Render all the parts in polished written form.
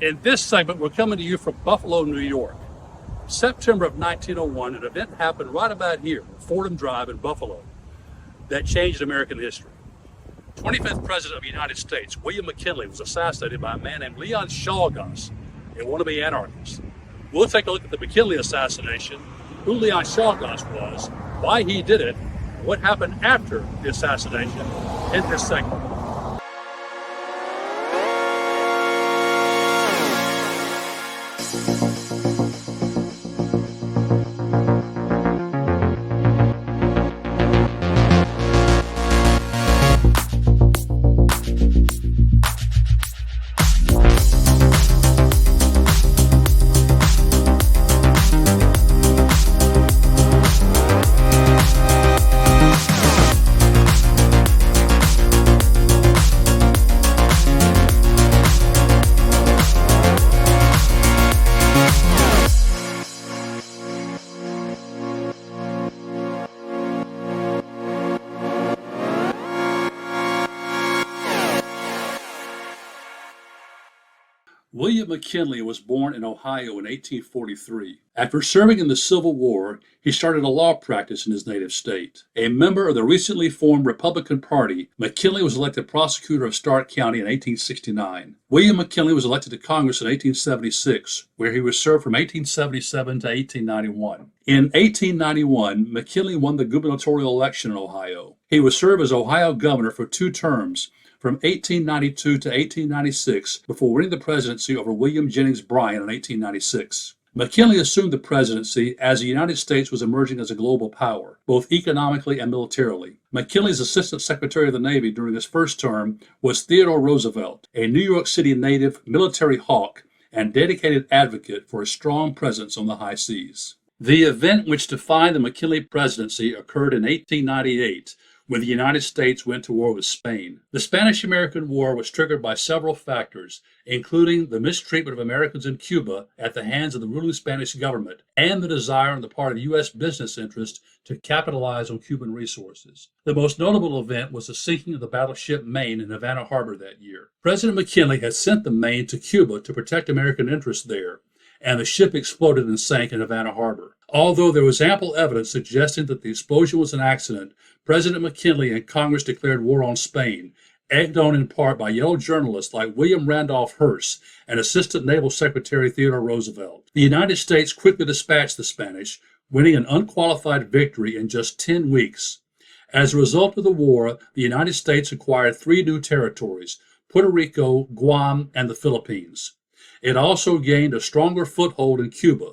In this segment, we're coming to you from Buffalo, New York. September of 1901, an event happened right about here, Fordham Drive in Buffalo, that changed American history. 25th President of the United States, William McKinley, was assassinated by a man named Leon Czolgosz, a wannabe anarchist. We'll take a look at the McKinley assassination, who Leon Czolgosz was, why he did it, and what happened after the assassination in this segment. William McKinley was born in Ohio in 1843. After serving in the Civil War, he started a law practice in his native state. A member of the recently formed Republican Party, McKinley was elected Prosecutor of Stark County in 1869. William McKinley was elected to Congress in 1876, where he was served from 1877 to 1891. In 1891, McKinley won the gubernatorial election in Ohio. He was served as Ohio governor for 2 terms, from 1892 to 1896, before winning the presidency over William Jennings Bryan in 1896. McKinley assumed the presidency as the United States was emerging as a global power, both economically and militarily. McKinley's Assistant Secretary of the Navy during his first term was Theodore Roosevelt, a New York City native, military hawk, and dedicated advocate for a strong presence on the high seas. The event which defined the McKinley presidency occurred in 1898, when the United States went to war with Spain. The Spanish-American War was triggered by several factors, including the mistreatment of Americans in Cuba at the hands of the ruling Spanish government, and the desire on the part of U.S. business interests to capitalize on Cuban resources. The most notable event was the sinking of the battleship Maine in Havana Harbor that year. President McKinley had sent the Maine to Cuba to protect American interests there, and the ship exploded and sank in Havana Harbor. Although there was ample evidence suggesting that the explosion was an accident, President McKinley and Congress declared war on Spain, egged on in part by yellow journalists like William Randolph Hearst and Assistant Naval Secretary Theodore Roosevelt. The United States quickly dispatched the Spanish, winning an unqualified victory in just 10 weeks. As a result of the war, the United States acquired 3 new territories: Puerto Rico, Guam, and the Philippines. It also gained a stronger foothold in Cuba.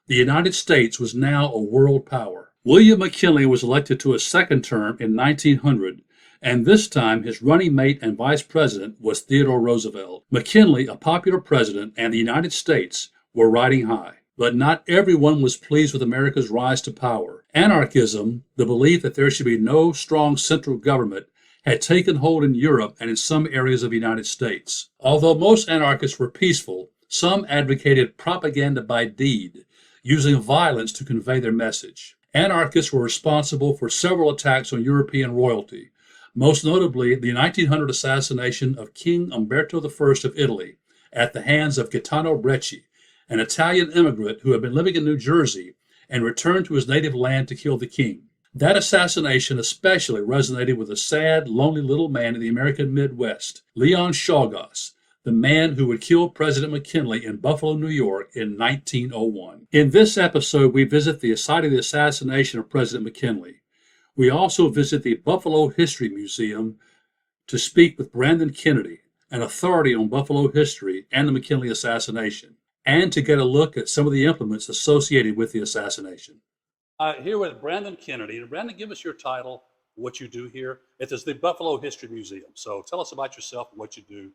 The United States was now a world power. William McKinley was elected to a second term in 1900, and this time his running mate and vice president was Theodore Roosevelt. McKinley, a popular president, and the United States were riding high. But not everyone was pleased with America's rise to power. Anarchism, the belief that there should be no strong central government, had taken hold in Europe and in some areas of the United States. Although most anarchists were peaceful, some advocated propaganda by deed, using violence to convey their message. Anarchists were responsible for several attacks on European royalty, most notably the 1900 assassination of King Umberto I of Italy at the hands of Gaetano Bresci, an Italian immigrant who had been living in New Jersey and returned to his native land to kill the king. That assassination especially resonated with a sad, lonely little man in the American Midwest, Leon Czolgosz, the man who would kill President McKinley in Buffalo, New York in 1901. In this episode, we visit the site of the assassination of President McKinley. We also visit the Buffalo History Museum to speak with Brandon Kennedy, an authority on Buffalo history and the McKinley assassination, and to get a look at some of the implements associated with the assassination. Here with Brandon Kennedy. And Brandon, give us your title, what you do here. It is the Buffalo History Museum. So tell us about yourself and what you do.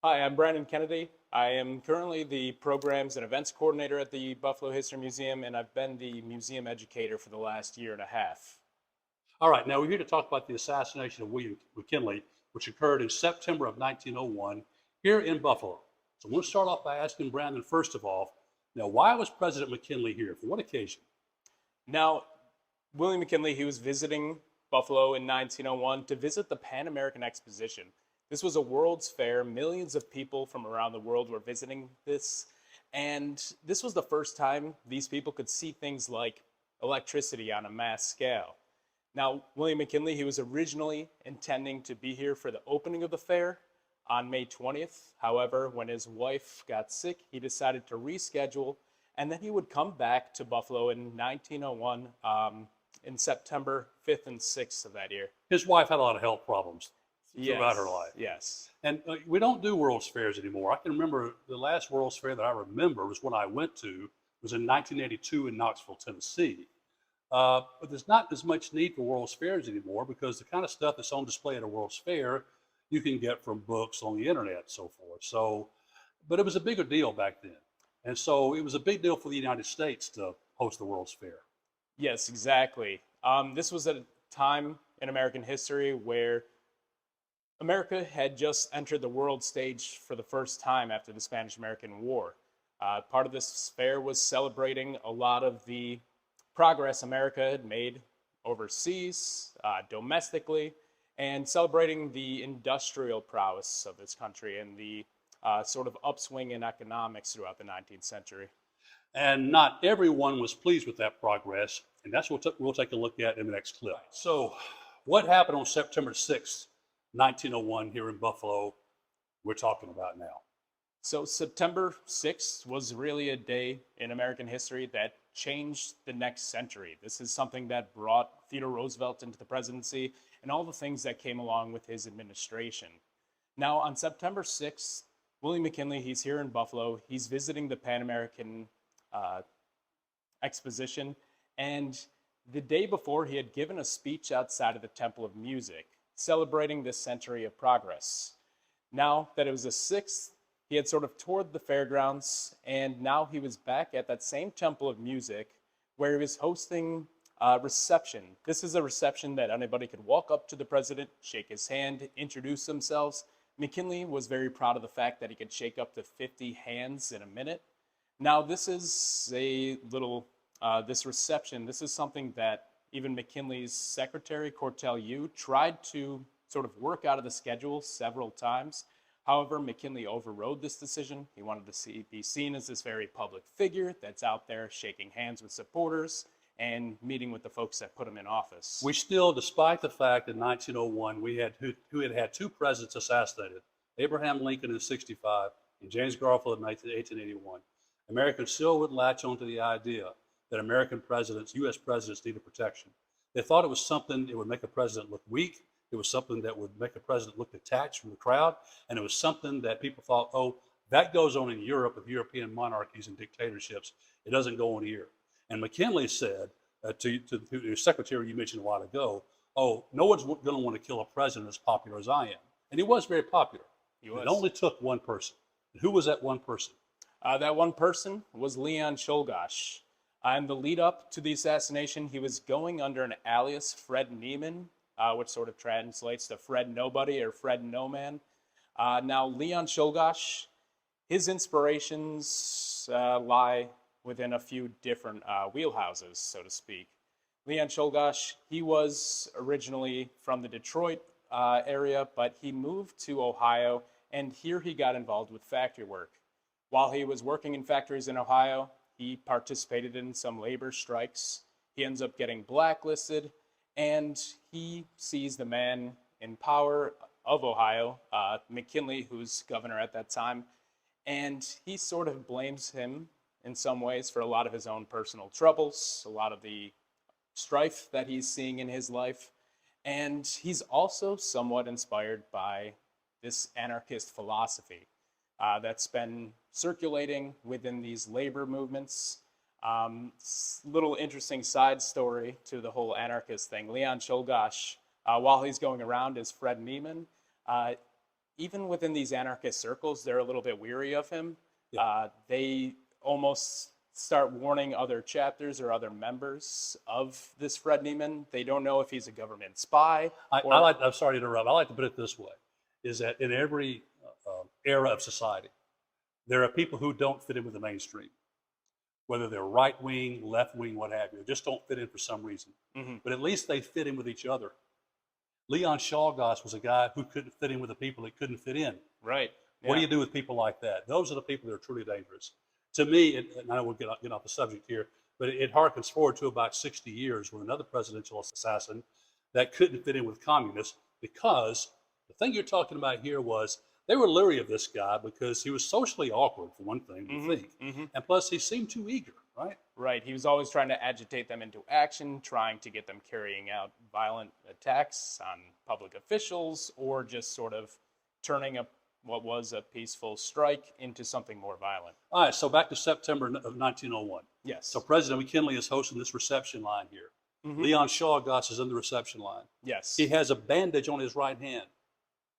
Hi, I'm Brandon Kennedy. I am currently the Programs and Events Coordinator at the Buffalo History Museum, and I've been the museum educator for the last year and a half. All right, now we're here to talk about the assassination of William McKinley, which occurred in September of 1901 here in Buffalo. So we'll start off by asking Brandon, first of all, now why was President McKinley here? For what occasion? Now, William McKinley, he was visiting Buffalo in 1901 to visit the Pan American Exposition. This was a World's Fair. Millions of people from around the world were visiting this. And this was the first time these people could see things like electricity on a mass scale. Now, William McKinley, he was originally intending to be here for the opening of the fair on May 20th. However, when his wife got sick, he decided to reschedule, and then he would come back to Buffalo in 1901 in September 5th and 6th of that year. His wife had a lot of health problems throughout her life. Yes. And we don't do World's Fairs anymore. I can remember the last World's Fair that I remember was when I went to, was in 1982 in Knoxville, Tennessee. But there's not as much need for World's Fairs anymore because the kind of stuff that's on display at a World's Fair you can get from books on the internet and so forth. So, but it was a bigger deal back then. And so it was a big deal for the United States to host the World's Fair. Yes, exactly. This was a time in American history where America had just entered the world stage for the first time after the Spanish-American War. Part of this fair was celebrating a lot of the progress America had made overseas, domestically, and celebrating the industrial prowess of this country and the sort of upswing in economics throughout the 19th century. And not everyone was pleased with that progress, and that's what we'll take a look at in the next clip. So what happened on September 6th, 1901 here in Buffalo, we're talking about now? So September 6th was really a day in American history that changed the next century. This is something that brought Theodore Roosevelt into the presidency and all the things that came along with his administration. Now, on September 6th, William McKinley, he's here in Buffalo. He's visiting the Pan American Exposition. And the day before, he had given a speech outside of the Temple of Music, celebrating this century of progress. Now that it was the 6th, he had sort of toured the fairgrounds, and now he was back at that same Temple of Music where he was hosting a reception. This is a reception that anybody could walk up to the president, shake his hand, introduce themselves. McKinley was very proud of the fact that he could shake up to 50 hands in a minute. Now, this is a little, this reception, this is something that even McKinley's secretary, Cortell Yu, tried to sort of work out of the schedule several times. However, McKinley overrode this decision. He wanted to be seen as this very public figure that's out there shaking hands with supporters and meeting with the folks that put him in office. We still, despite the fact that in 1901 we had who had two presidents assassinated, Abraham Lincoln in 1965 and James Garfield in 1881, Americans still would latch onto the idea that American presidents, U.S. presidents, needed protection. They thought it was something that would make a president look weak. It was something that would make a president look detached from the crowd. And it was something that people thought, oh, that goes on in Europe with European monarchies and dictatorships. It doesn't go on here. And McKinley said to the secretary you mentioned a while ago, oh, no one's going to want to kill a president as popular as I am. And he was very popular. It only took one person. And who was that one person? That one person was Leon Czolgosz. In the lead up to the assassination, he was going under an alias, Fred Neiman, which sort of translates to Fred Nobody or Fred No Man. Now, Leon Czolgosz, his inspirations lie within a few different wheelhouses, so to speak. Leon Czolgosz, he was originally from the Detroit area, but he moved to Ohio, and here he got involved with factory work. While he was working in factories in Ohio, he participated in some labor strikes. He ends up getting blacklisted, and he sees the man in power of Ohio, McKinley, who's governor at that time, and he sort of blames him in some ways for a lot of his own personal troubles, a lot of the strife that he's seeing in his life, and he's also somewhat inspired by this anarchist philosophy that's been circulating within these labor movements. Little interesting side story to the whole anarchist thing. Leon Czolgosz, while he's going around as Fred Neiman, even within these anarchist circles, they're a little bit weary of him. Yeah. They almost start warning other chapters or other members of this Fred Neiman. They don't know if he's a government spy. I'm sorry to interrupt. I like to put it this way, is that in every era of society, there are people who don't fit in with the mainstream, whether they're right wing, left wing, what have you. They just don't fit in for some reason. Mm-hmm. But at least they fit in with each other. Leon Czolgosz was a guy who couldn't fit in with the people that couldn't fit in. Right. What do Yeah. you do with people like that? Those are the people that are truly dangerous. To me, and I know we'll get off the subject here, but it harkens forward to about 60 years when another presidential assassin that couldn't fit in with communists, because the thing you're talking about here was they were leery of this guy because he was socially awkward, for one thing, to think. And plus, he seemed too eager, right? Right. He was always trying to agitate them into action, trying to get them carrying out violent attacks on public officials, or just sort of turning what was a peaceful strike into something more violent. All right, so back to September of 1901. Yes. So President McKinley is hosting this reception line here. Leon Czolgosz is in the reception line. Yes. He has a bandage on his right hand.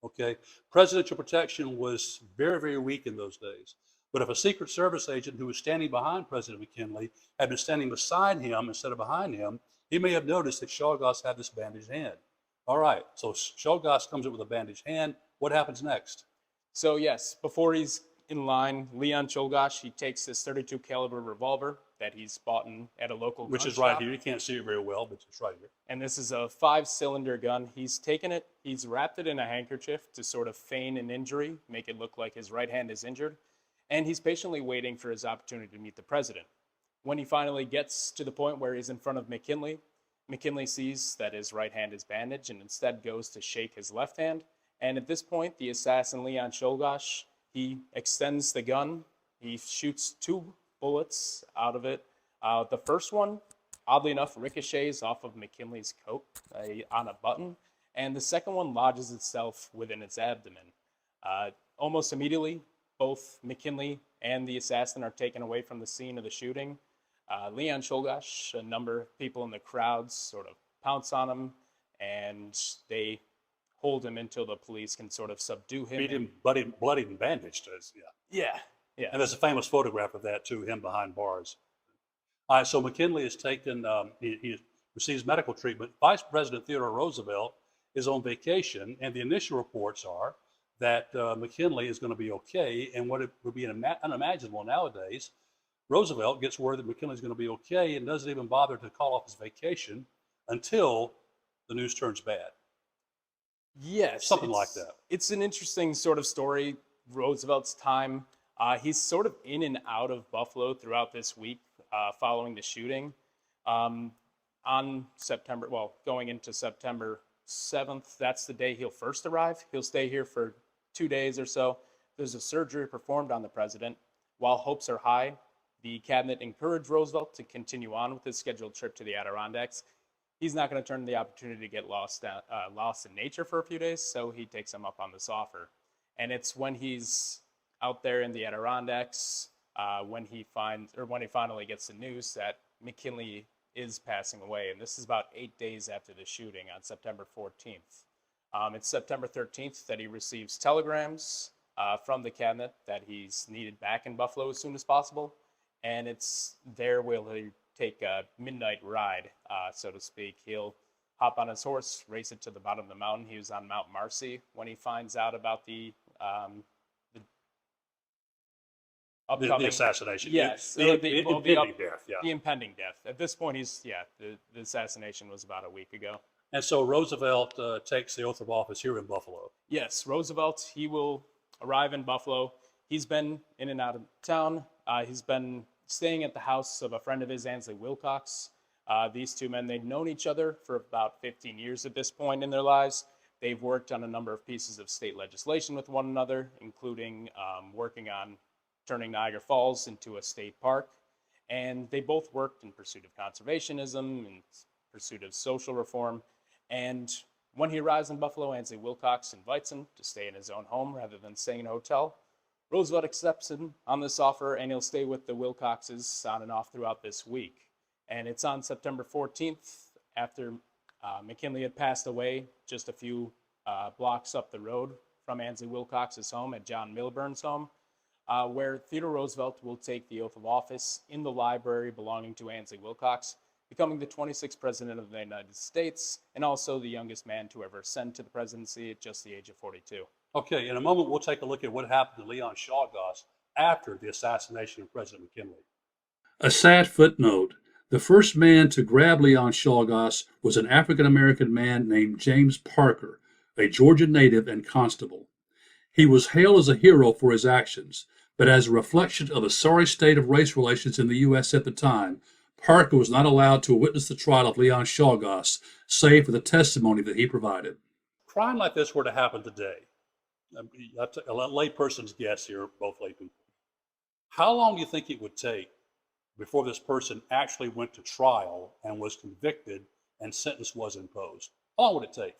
Okay, presidential protection was very, very weak in those days. But if a Secret Service agent who was standing behind President McKinley had been standing beside him instead of behind him, he may have noticed that Czolgosz had this bandaged hand. All right, so Czolgosz comes up with a bandaged hand. What happens next? So yes, before he's in line, Leon Czolgosz, he takes this .32 caliber revolver that he's bought at a local Which gun is right shop. here. You can't see it very well, but it's right here. And this is a 5-cylinder gun. He's taken it, he's wrapped it in a handkerchief to sort of feign an injury, make it look like his right hand is injured. And he's patiently waiting for his opportunity to meet the president. When he finally gets to the point where he's in front of McKinley, McKinley sees that his right hand is bandaged and instead goes to shake his left hand. And at this point, the assassin Leon Czolgosz, he extends the gun. He shoots 2 bullets out of it. The first one, oddly enough, ricochets off of McKinley's coat on a button. And the second one lodges itself within its abdomen. Almost immediately, both McKinley and the assassin are taken away from the scene of the shooting. Leon Czolgosz, a number of people in the crowds sort of pounce on him, and they hold him until the police can sort of subdue him. Beat him, bloodied and bandaged. Yeah. And there's a famous photograph of that too, him behind bars. All right, so McKinley is taken, he receives medical treatment. Vice President Theodore Roosevelt is on vacation, and the initial reports are that McKinley is going to be okay. And what it would be unimaginable nowadays, Roosevelt gets word that McKinley's going to be okay and doesn't even bother to call off his vacation until the news turns bad. Yes. Something like that. It's an interesting sort of story, Roosevelt's time. He's sort of in and out of Buffalo throughout this week following the shooting. Going into September 7th, that's the day he'll first arrive. He'll stay here for 2 days or so. There's a surgery performed on the president. While hopes are high, the cabinet encouraged Roosevelt to continue on with his scheduled trip to the Adirondacks. He's not going to turn the opportunity to get lost in nature for a few days, so he takes him up on this offer. And it's when he's out there in the Adirondacks, when he finally gets the news that McKinley is passing away. And this is about 8 days after the shooting on September 14th. It's September 13th that he receives telegrams from the cabinet that he's needed back in Buffalo as soon as possible. And it's there where he take a midnight ride, so to speak. He'll hop on his horse, race it to the bottom of the mountain. He was on Mount Marcy when he finds out about the upcoming... The assassination. Yes. The impending death, yeah. The impending death. At this point, the assassination was about a week ago. And so Roosevelt takes the oath of office here in Buffalo. Yes, Roosevelt, he will arrive in Buffalo. He's been in and out of town. He's been staying at the house of a friend of his, Ansley Wilcox. These two men, they've known each other for about 15 years at this point in their lives. They've worked on a number of pieces of state legislation with one another, including working on turning Niagara Falls into a state park. And they both worked in pursuit of conservationism and pursuit of social reform. And when he arrives in Buffalo, Ansley Wilcox invites him to stay in his own home rather than staying in a hotel. Roosevelt accepts him on this offer, and he'll stay with the Wilcoxes on and off throughout this week. And it's on September 14th, after McKinley had passed away, just a few blocks up the road from Ansley Wilcox's home at John Milburn's home, where Theodore Roosevelt will take the oath of office in the library belonging to Ansley Wilcox, becoming the 26th president of the United States and also the youngest man to ever ascend to the presidency at just the age of 42. Okay, in a moment we'll take a look at what happened to Leon Czolgosz after the assassination of President McKinley. A sad footnote. The first man to grab Leon Czolgosz was an African-American man named James Parker, a Georgia native and constable. He was hailed as a hero for his actions, but as a reflection of the sorry state of race relations in the U.S. at the time, Parker was not allowed to witness the trial of Leon Czolgosz, save for the testimony that he provided. Crime like this were to happen today. A layperson's guess here, both lay people. How long do you think it would take before this person actually went to trial and was convicted and sentence was imposed? How long would it take?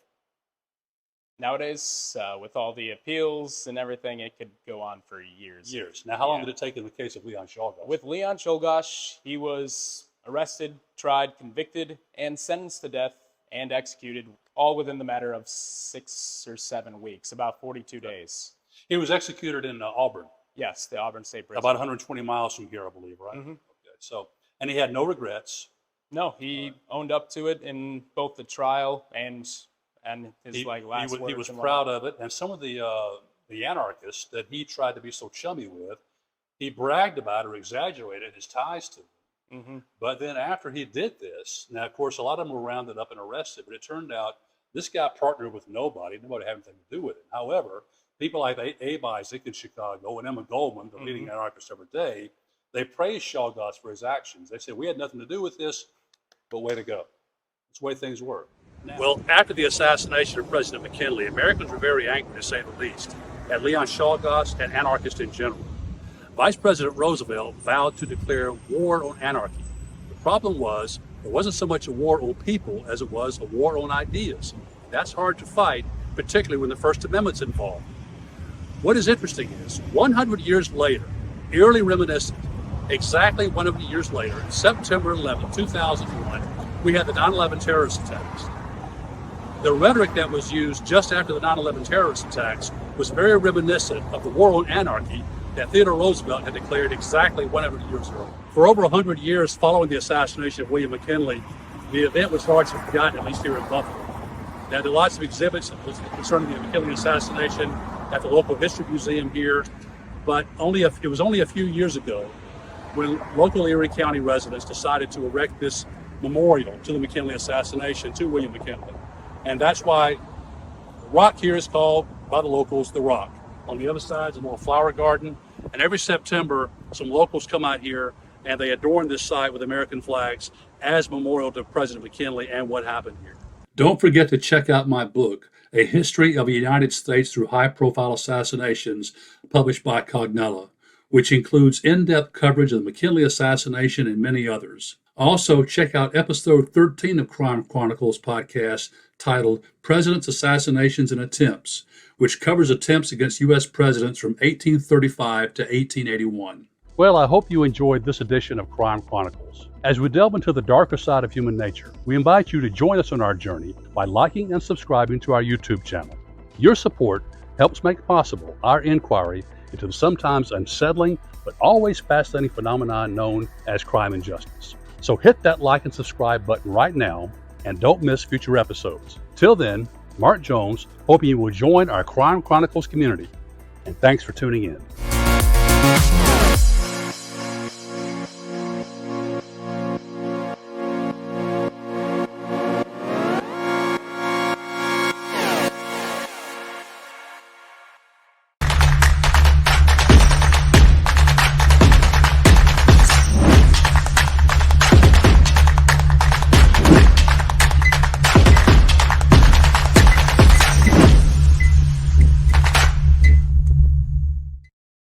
Nowadays, with all the appeals and everything, it could go on for years. Now, how long did it take in the case of Leon Czolgosz? With Leon Czolgosz, he was arrested, tried, convicted, and sentenced to death and executed, all within the matter of 6 or 7 weeks, about 42 days. He was executed in Auburn. Yes, the Auburn State Prison. About 120 miles from here, I believe, right? Mm-hmm. Okay, so, and he had no regrets. No, he owned up to it in both the trial and his last words. He was proud of it, and some of the anarchists that he tried to be so chummy with, he bragged about or exaggerated his ties to them. Mm-hmm. But then after he did this, now of course a lot of them were rounded up and arrested, but it turned out this guy partnered with nobody had anything to do with it. However, people like Abe Isaac in Chicago and Emma Goldman, the leading anarchist of her day, they praised Czolgosz for his actions. They said, we had nothing to do with this, but way to go. That's the way things were. Now, well, after the assassination of President McKinley, Americans were very angry, to say the least, at Leon Czolgosz and anarchists in general. Vice President Roosevelt vowed to declare war on anarchy. The problem was, it wasn't so much a war on people as it was a war on ideas. That's hard to fight, particularly when the First Amendment's involved. What is interesting is, 100 years later, eerily reminiscent, exactly 100 years later, September 11, 2001, we had the 9/11 terrorist attacks. The rhetoric that was used just after the 9/11 terrorist attacks was very reminiscent of the war on anarchy that Theodore Roosevelt had declared exactly 100 years ago. For over 100 years following the assassination of William McKinley, the event was largely forgotten, at least here in Buffalo. There are lots of exhibits concerning the McKinley assassination at the local history museum here, but it was only a few years ago when local Erie County residents decided to erect this memorial to the McKinley assassination to William McKinley. And that's why the rock here is called, by the locals, the Rock. On the other side is a little flower garden, and every September, some locals come out here and they adorn this site with American flags as memorial to President McKinley and what happened here. Don't forget to check out my book, A History of the United States Through High-Profile Assassinations, published by Cognella, which includes in-depth coverage of the McKinley assassination and many others. Also, check out episode 13 of Crime Chronicles podcast titled Presidents, Assassinations, and Attempts, which covers attempts against U.S. presidents from 1835 to 1881. Well, I hope you enjoyed this edition of Crime Chronicles. As we delve into the darker side of human nature, we invite you to join us on our journey by liking and subscribing to our YouTube channel. Your support helps make possible our inquiry into the sometimes unsettling but always fascinating phenomenon known as crime and justice. So hit that like and subscribe button right now and don't miss future episodes. Till then, Mark Jones, hoping you will join our Crime Chronicles community. And thanks for tuning in.